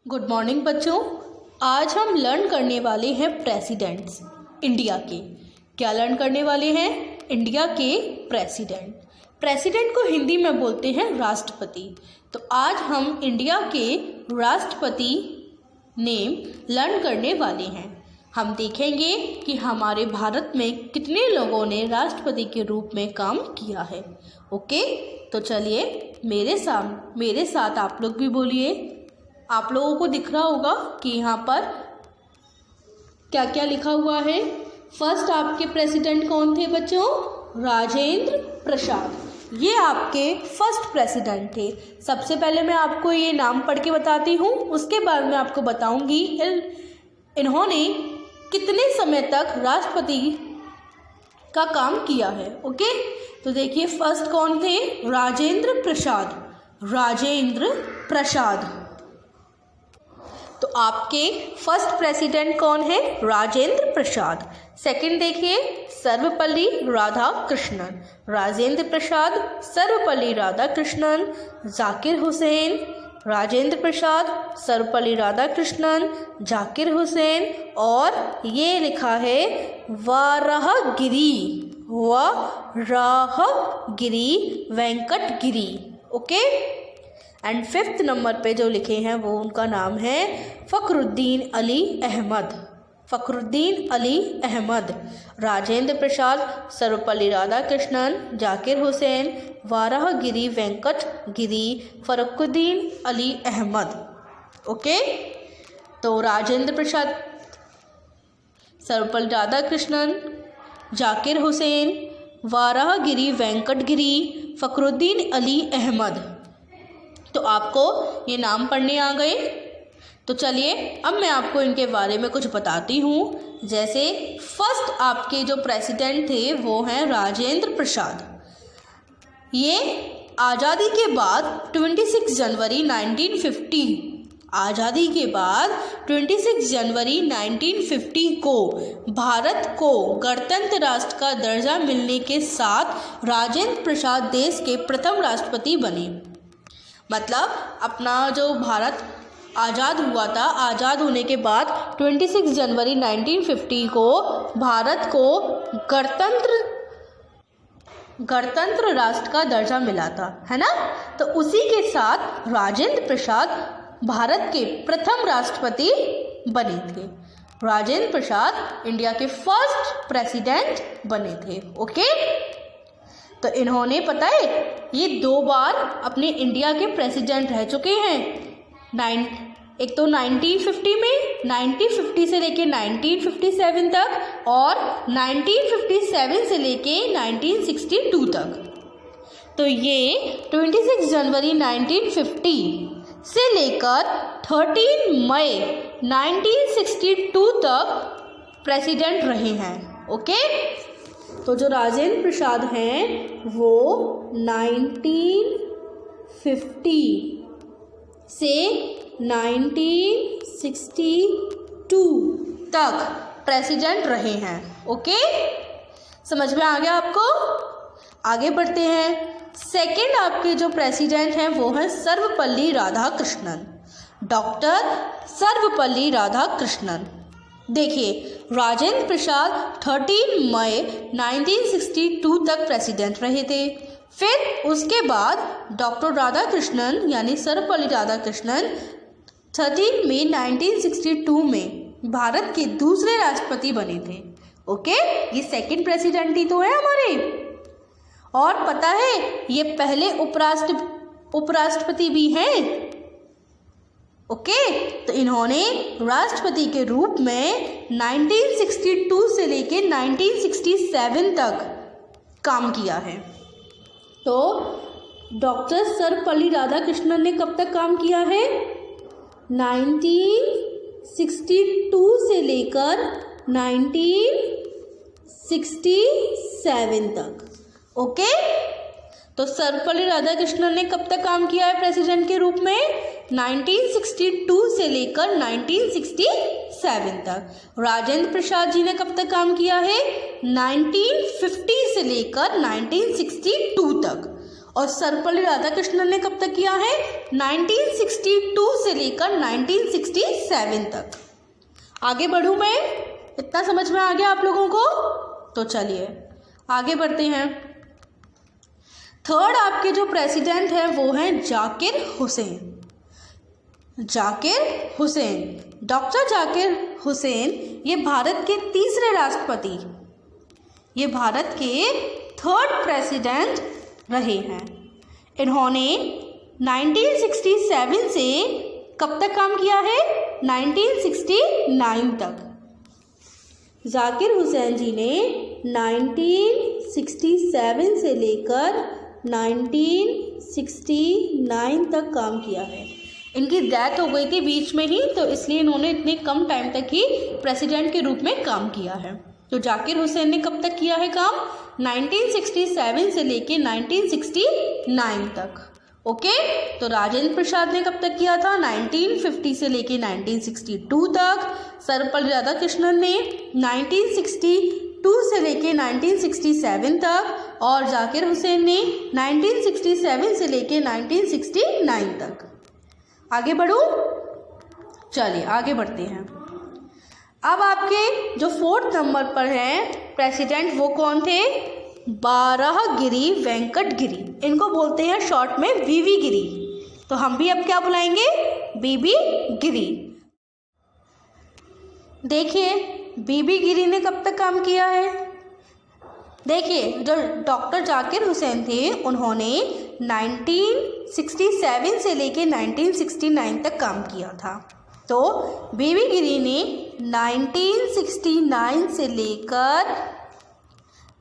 Good morning बच्चों। आज हम लर्न करने वाले हैं प्रेसिडेंट्स इंडिया के। क्या लर्न करने वाले हैं? इंडिया के प्रेसिडेंट। प्रेसिडेंट को हिंदी में बोलते हैं राष्ट्रपति। तो आज हम इंडिया के राष्ट्रपति नेम लर्न करने वाले हैं। हम देखेंगे कि हमारे भारत में कितने लोगों ने राष्ट्रपति के रूप में काम किया है। ओके, तो चलिए मेरे साथ आप लोग भी बोलिए। आप लोगों को दिख रहा होगा कि यहाँ पर क्या क्या लिखा हुआ है। फर्स्ट आपके प्रेसिडेंट कौन थे बच्चों? राजेंद्र प्रसाद। ये आपके फर्स्ट प्रेसिडेंट थे। सबसे पहले मैं आपको ये नाम पढ़ के बताती हूँ, उसके बाद मैं आपको बताऊंगी इन्होंने कितने समय तक राष्ट्रपति का काम किया है। ओके, तो देखिए फर्स्ट कौन थे? राजेंद्र प्रसाद। राजेंद्र प्रसाद। तो आपके फर्स्ट प्रेसिडेंट कौन है? राजेंद्र प्रसाद। सेकंड देखिए सर्वपल्ली राधाकृष्णन। राजेंद्र प्रसाद, सर्वपल्ली राधाकृष्णन, जाकिर हुसैन। राजेंद्र प्रसाद, सर्वपल्ली राधाकृष्णन, जाकिर हुसैन, और ये लिखा है वाराहगिरी Venkata Giri. Okay, and fifth number पे जो लिखे हैं वो उनका नाम है फखरुद्दीन अली अहमद। फखरुद्दीन अली अहमद। राजेंद्र प्रसाद, सर्वपल्ली राधाकृष्णन, जाकिर हुसैन, वाराहगिरी वेंकट गिरी, फखरुद्दीन अली अहमद। ओके, तो राजेंद्र प्रसाद, सर्वपल्ली राधाकृष्णन, जाकिर हुसैन, वाराहगिरी वेंकट गिरी, फखरुद्दीन अली अहमद। तो आपको ये नाम पढ़ने आ गए। तो चलिए अब मैं आपको इनके बारे में कुछ बताती हूँ। जैसे फर्स्ट आपके जो प्रेसिडेंट थे वो हैं राजेंद्र प्रसाद। ये आज़ादी के बाद 26 जनवरी 1950 आज़ादी के बाद 26 जनवरी 1950 को भारत को गणतंत्र राष्ट्र का दर्जा मिलने के साथ राजेंद्र प्रसाद देश के प्रथम राष्ट्रपति बने। मतलब अपना जो भारत आज़ाद हुआ था, आज़ाद होने के बाद 26 जनवरी 1950 को भारत को गणतंत्र राष्ट्र का दर्जा मिला था, है ना। तो उसी के साथ राजेंद्र प्रसाद भारत के प्रथम राष्ट्रपति बने थे। राजेंद्र प्रसाद इंडिया के फर्स्ट प्रेसिडेंट बने थे। ओके, तो इन्होंने पता है ये 2 बार अपने इंडिया के प्रेसिडेंट रह चुके हैं। एक तो 1950 में, 1950 से लेके 1957 तक, और 1957 से लेके 1962 तक। तो ये 26 जनवरी 1950 से लेकर 13 मई 1962 तक प्रेसिडेंट रहे हैं। ओके, तो जो राजेंद्र प्रसाद हैं वो 1950 से 1962 तक प्रेसिडेंट रहे हैं। ओके, समझ में आ गया आपको? आगे बढ़ते हैं। सेकंड आपके जो प्रेसिडेंट हैं वो हैं सर्वपल्ली राधाकृष्णन। डॉक्टर सर्वपल्ली राधाकृष्णन। देखिए राजेंद्र प्रसाद 13 मई 1962 तक प्रेसिडेंट रहे थे। फिर उसके बाद डॉक्टर राधाकृष्णन यानी सर्वपल्ली राधाकृष्णन 13 मई 1962 में भारत के दूसरे राष्ट्रपति बने थे। ओके, ये सेकंड प्रेसिडेंट ही तो है हमारे। और पता है ये पहले उपराष्ट्रपति भी हैं। ओके, तो इन्होंने राष्ट्रपति के रूप में 1962 से लेके 1967 तक काम किया है। तो डॉक्टर सर्वपल्ली राधाकृष्णन ने कब तक काम किया है? 1962 से लेकर 1967 तक। ओके, तो सर्वपल्ली राधाकृष्णन ने कब तक काम किया है प्रेसिडेंट के रूप में? 1962 से लेकर 1967 तक। राजेंद्र प्रसाद जी ने कब तक काम किया है? 1950 से लेकर 1962 तक। और सर्वपल्ली राधाकृष्णन ने कब तक किया है? 1962 से लेकर 1967 तक। आगे बढ़ूँ मैं? इतना समझ में आ गया आप लोगों को? तो चलिए आगे बढ़ते हैं। थर्ड आपके जो प्रेसिडेंट है वो हैं जाकिर हुसैन। जाकिर हुसैन, डॉक्टर जाकिर हुसैन ये भारत के तीसरे राष्ट्रपति, ये भारत के थर्ड प्रेसिडेंट रहे हैं। इन्होंने 1967 से कब तक काम किया है? 1969 तक। जाकिर हुसैन जी ने 1967 से लेकर 1969 तक काम किया है। इनकी डेथ हो गई थी बीच में ही, तो इसलिए इन्होंने इतने कम टाइम तक ही प्रेसिडेंट के रूप में काम किया है। तो जाकिर हुसैन ने कब तक किया है काम? 1967 से लेके 1969 तक। ओके, तो राजेंद्र प्रसाद ने कब तक किया था? 1950 से लेके 1962 तक। सर्वपल्ली राधाकृष्णन ने 1962 से लेके 1967 तक, और जाकिर हुसैन ने 1967 से लेके 1969 तक। आगे बढ़ूँ? चलिए आगे बढ़ते हैं। अब आपके जो फोर्थ नंबर पर हैं प्रेसिडेंट वो कौन थे? बाराहगिरी वेंकट गिरी। इनको बोलते हैं शॉर्ट में वीवी गिरी। तो हम भी अब क्या बुलाएंगे? बीबी गिरी। देखिए बीबी गिरी ने कब तक काम किया है? देखिए जो डॉक्टर जाकिर हुसैन थे उन्होंने 1967 से लेके 1969 तक काम किया था। तो बीबी गिरी ने 1969 से लेकर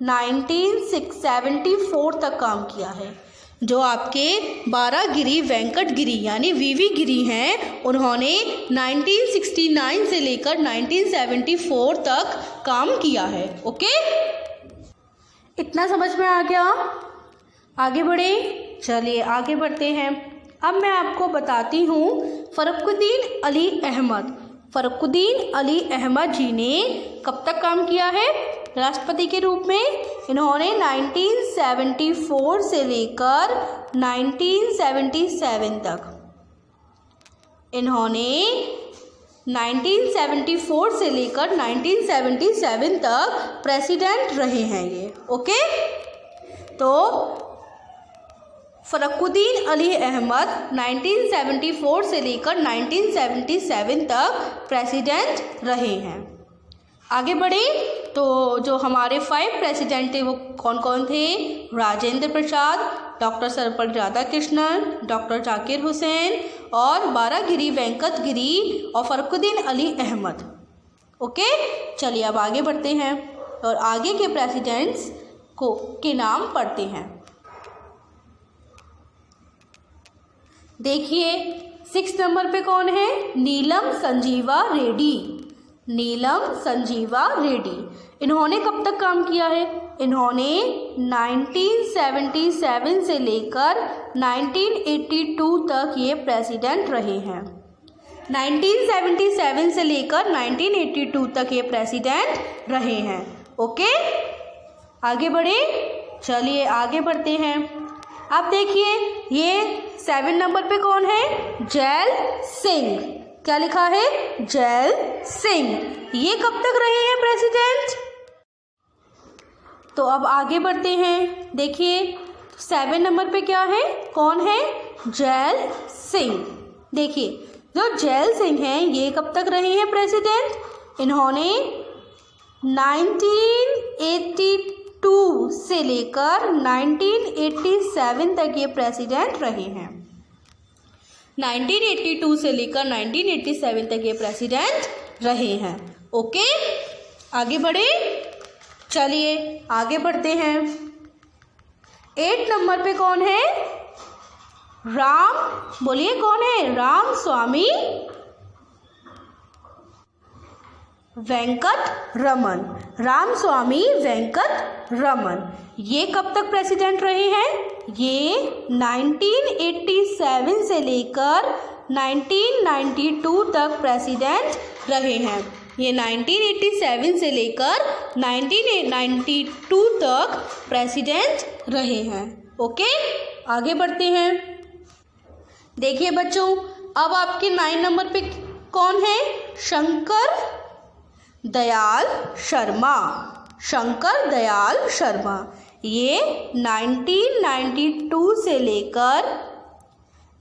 1974 तक काम किया है। जो आपके बाराहगिरी वेंकट गिरी यानी वीवी गिरी हैं उन्होंने 1969 से लेकर 1974 तक काम किया है। ओके, इतना समझ में आ गया? आगे बढ़े? चलिए आगे बढ़ते हैं। अब मैं आपको बताती हूँ फरुखुद्दीन अली अहमद। फरुखुद्दीन अली अहमद जी ने कब तक काम किया है राष्ट्रपति के रूप में? इन्होंने 1974 से लेकर 1977 तक। इन्होंने 1974 से लेकर 1977 तक प्रेसिडेंट रहे हैं ये। ओके, तो फरुखुद्दीन अली अहमद 1974 से लेकर 1977 तक प्रेसिडेंट रहे हैं। आगे बढ़े तो जो हमारे 5 प्रेसिडेंट थे वो कौन कौन थे? राजेंद्र प्रसाद, डॉक्टर सर्वपल्ली राधाकृष्णन, डॉक्टर जाकिर हुसैन और बाराहगिरी वेंकट गिरी और फरुखुद्दीन अली अहमद। ओके, चलिए अब आगे बढ़ते हैं और आगे के प्रेसिडेंट्स के नाम पढ़ते हैं। देखिए 6 नंबर पे कौन है? नीलम संजीवा रेड्डी। नीलम संजीवा रेड्डी। इन्होंने कब तक काम किया है? इन्होंने 1977 से लेकर 1982 तक ये प्रेसिडेंट रहे हैं। 1977 से लेकर 1982 तक ये प्रेसिडेंट रहे हैं। ओके, आगे बढ़े? चलिए आगे बढ़ते हैं। अब देखिए ये 7 नंबर पे कौन है? जैल सिंह। क्या लिखा है? जैल सिंह। ये कब तक रहे हैं प्रेसिडेंट? तो अब आगे बढ़ते हैं। देखिए 7 नंबर पे क्या है? कौन है? जैल सिंह। देखिए जो जैल सिंह हैं ये कब तक रहे हैं प्रेसिडेंट? इन्होंने 1982 से लेकर 1987 तक ये प्रेसिडेंट रहे हैं। 1982 से लेकर 1987 तक ये प्रेसिडेंट रहे हैं। ओके, आगे बढ़े? चलिए आगे बढ़ते हैं। 8 नंबर पे कौन है? राम, बोलिए कौन है? राम स्वामी वेंकट रमन। राम स्वामी वेंकट रमन। ये कब तक प्रेसिडेंट रहे हैं? ये 1987 से लेकर 1992 तक प्रेसिडेंट रहे हैं। ये 1987 से लेकर 1992 तक प्रेसिडेंट रहे हैं। ओके, आगे बढ़ते हैं। देखिए बच्चों, अब आपके 9 नंबर पे कौन है? शंकर दयाल शर्मा। शंकर दयाल शर्मा ये 1992 से लेकर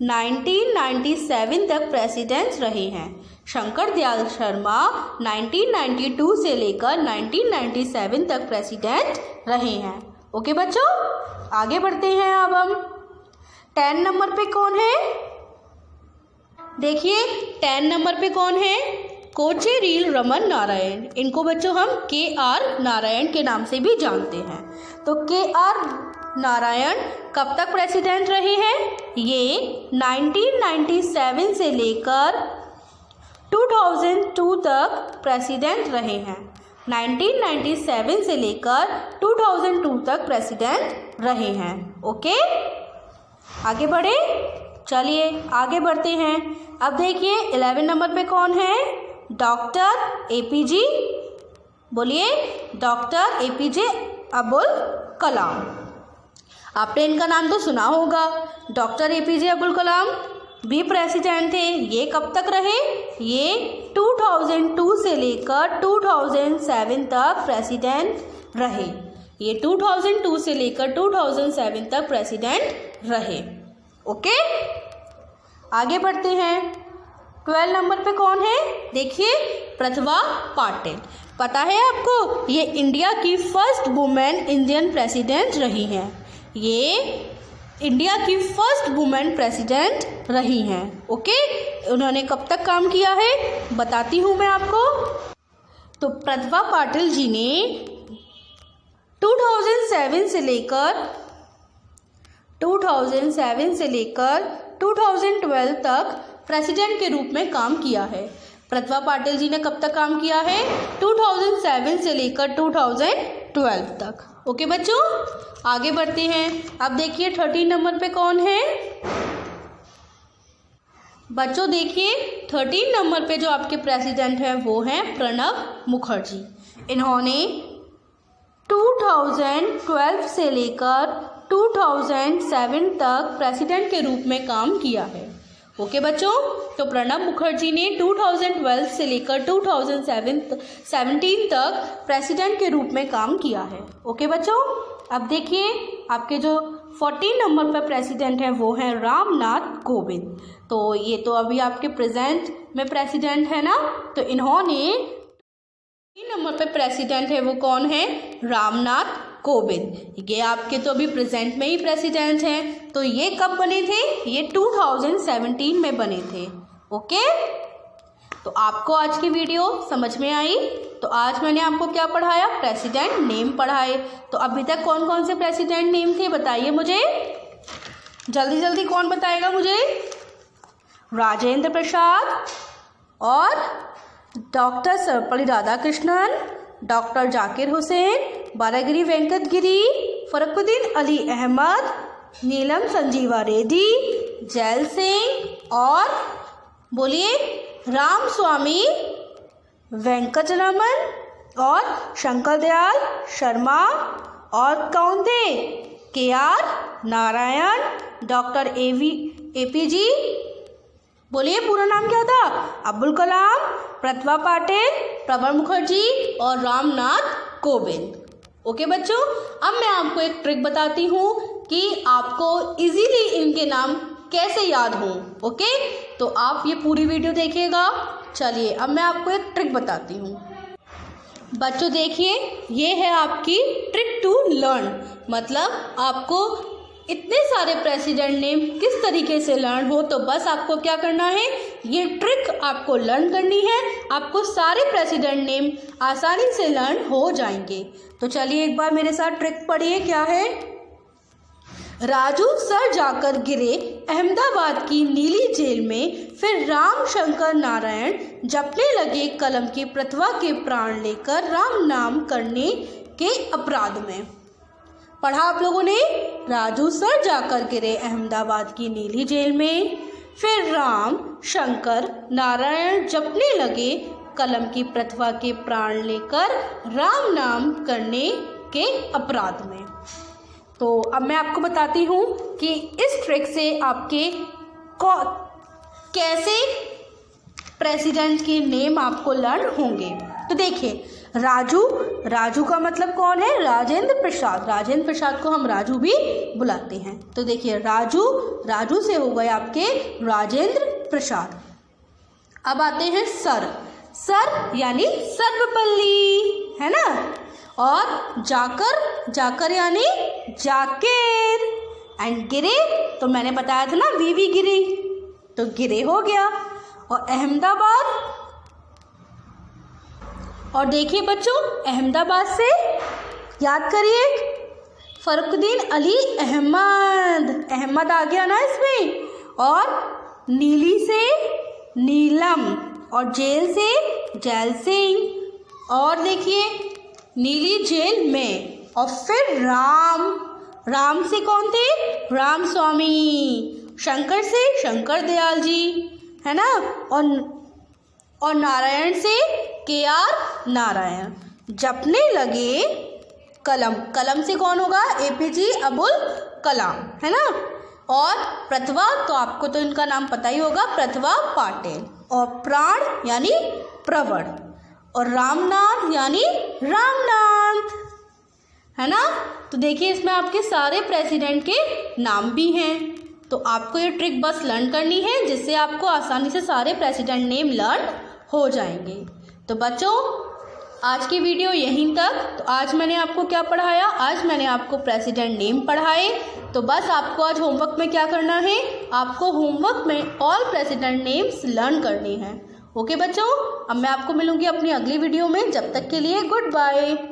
1997 तक प्रेसिडेंट रहे हैं। शंकर दयाल शर्मा 1992 से लेकर 1997 तक प्रेसिडेंट रहे हैं। ओके बच्चों, आगे बढ़ते हैं। अब हम 10 नंबर पे कौन है? देखिए 10 नंबर पे कौन है? कोचेरिल रमन नारायण। इनको बच्चों हम KR नारायण के नाम से भी जानते हैं। तो KR नारायण कब तक प्रेसिडेंट रहे हैं? ये 1997 से लेकर 2002 तक प्रेसिडेंट रहे हैं। 1997 से लेकर 2002 तक प्रेसिडेंट रहे हैं। ओके, आगे बढ़े। चलिए आगे बढ़ते हैं। अब देखिए 11 नंबर पे कौन है? डॉक्टर APJ, बोलिए, डॉक्टर APJ अब्दुल कलाम। आपने इनका नाम तो सुना होगा। डॉक्टर APJ अब्दुल कलाम भी प्रेसिडेंट थे। ये कब तक रहे? ये 2002 से लेकर 2007 तक प्रेसिडेंट रहे। ये 2002 से लेकर 2007 तक प्रेसिडेंट रहे। ओके, आगे बढ़ते हैं। 12 नंबर पे कौन है? देखिए प्रतिभा पाटिल। पता है आपको, ये इंडिया की फर्स्ट वुमेन इंडियन प्रेसिडेंट रही हैं। ये इंडिया की फर्स्ट वुमेन प्रेसिडेंट रही हैं। ओके, उन्होंने कब तक काम किया है बताती हूँ मैं आपको। तो प्रतिभा पाटिल जी ने 2007 से लेकर 2012 तक प्रेसिडेंट के रूप में काम किया है। प्रतिभा पाटिल जी ने कब तक काम किया है? 2007 से लेकर 2012 तक। ओके बच्चों, आगे बढ़ते हैं। अब देखिए 13 नंबर पे कौन है? बच्चों देखिए 13 नंबर पे जो आपके प्रेसिडेंट हैं वो हैं प्रणब मुखर्जी। इन्होंने 2012 से लेकर 2007 तक प्रेसिडेंट के रूप में काम किया है। ओके बच्चों, तो प्रणब मुखर्जी ने 2012 से लेकर 2017 तक प्रेसिडेंट के रूप में काम किया है। ओके बच्चों, अब देखिए आपके जो 14 नंबर पर प्रेसिडेंट हैं वो हैं रामनाथ कोविंद। तो ये तो अभी आपके प्रेजेंट में प्रेसिडेंट है ना। तो इन्होंने 3 नंबर पे प्रेसिडेंट है वो कौन है? रामनाथ कोविंद। ये आपके तो अभी प्रेजेंट में ही प्रेसिडेंट हैं। तो ये कब बने थे? ये 2017 में बने थे। ओके, तो आपको आज की वीडियो समझ में आई। तो आज मैंने आपको क्या पढ़ाया? प्रेसिडेंट नेम पढ़ाए। तो अभी तक कौन कौन से प्रेसिडेंट नेम थे बताइए मुझे, जल्दी जल्दी कौन बताएगा मुझे? राजेंद्र प्रसाद और doctor Sarvepalli Radhakrishnan, doctor Zakir Hussain, बारागिरी Venkata Giri, Fakhruddin Ali Ahmad, Neelam Sanjiva Reddy, gel Singh और बोलिए राम स्वामी वेंकटरमन और शंकर दयाल शर्मा। और कौन थे? KR नारायण, डॉक्टर APJ, बोलिए पूरा नाम क्या था? अब्दुल कलाम, प्रतिभा पाटिल, प्रणब मुखर्जी और रामनाथ कोविंद। ओके बच्चों, अब मैं आपको एक ट्रिक बताती हूँ कि आपको इजीली इनके नाम कैसे याद हों। ओके, तो आप ये पूरी वीडियो देखिएगा। चलिए अब मैं आपको एक ट्रिक बताती हूँ। बच्चों देखिए, ये है आपकी ट्रिक टू लर्न, मतलब आपको इतने सारे प्रेसिडेंट नेम किस तरीके से लर्न हो। तो बस आपको क्या करना है, ये ट्रिक आपको लर्न करनी है। आपको सारे प्रेसिडेंट नेम आसानी से लर्न हो जाएंगे। तो चलिए एक बार मेरे साथ ट्रिक पढ़िए। क्या है? राजू सर जाकर गिरे अहमदाबाद की नीली जेल में, फिर राम शंकर नारायण जपने लगे कलम की प्रतिभा के प्राण लेकर राम नाम करने के अपराध में। पढ़ा आप लोगों ने? राजू सर जाकर गिरे अहमदाबाद की नीली जेल में, फिर राम शंकर नारायण जपने लगे कलम की प्रतिभा के प्राण लेकर राम नाम करने के अपराध में। तो अब मैं आपको बताती हूँ कि इस ट्रिक से आपके कैसे प्रेसिडेंट के नेम आपको लर्न होंगे। तो देखिए, राजू का मतलब कौन है? राजेंद्र प्रसाद। राजेंद्र प्रसाद को हम राजू भी बुलाते हैं। तो देखिए, राजू से हो गए आपके राजेंद्र प्रसाद। अब आते हैं सर यानी सर्वपल्ली, है ना। और जाकर यानी जाकिर। एंड गिरे, तो मैंने बताया था ना वीवी गिरी, तो गिरे हो गया। और अहमदाबाद, और देखिए बच्चों, अहमदाबाद से याद करिए फरुखुद्दीन अली अहमद आ गया ना इसमें। और नीली से नीलम, और जेल से जैल सिंह। और देखिए, नीली जेल में। और फिर राम से कौन थे? राम स्वामी। शंकर से शंकर दयाल जी, है ना। और नारायण से KR नारायण। जपने लगे कलम से कौन होगा? APJ अब्दुल कलाम, है ना। और प्रतिभा, तो आपको तो इनका नाम पता ही होगा, प्रतिभा पाटिल। और प्राण यानी प्रवण। और रामनाथ यानी रामनाथ, है ना। तो देखिए, इसमें आपके सारे प्रेसिडेंट के नाम भी हैं। तो आपको ये ट्रिक बस लर्न करनी है, जिससे आपको आसानी से सारे प्रेसिडेंट नेम लर्न हो जाएंगे। तो बच्चों, आज की वीडियो यहीं तक। तो आज मैंने आपको क्या पढ़ाया? आज मैंने आपको प्रेसिडेंट नेम पढ़ाए। तो बस आपको आज होमवर्क में क्या करना है? आपको होमवर्क में ऑल प्रेसिडेंट नेम्स लर्न करने हैं। ओके बच्चों, अब मैं आपको मिलूंगी अपनी अगली वीडियो में। जब तक के लिए गुड बाय।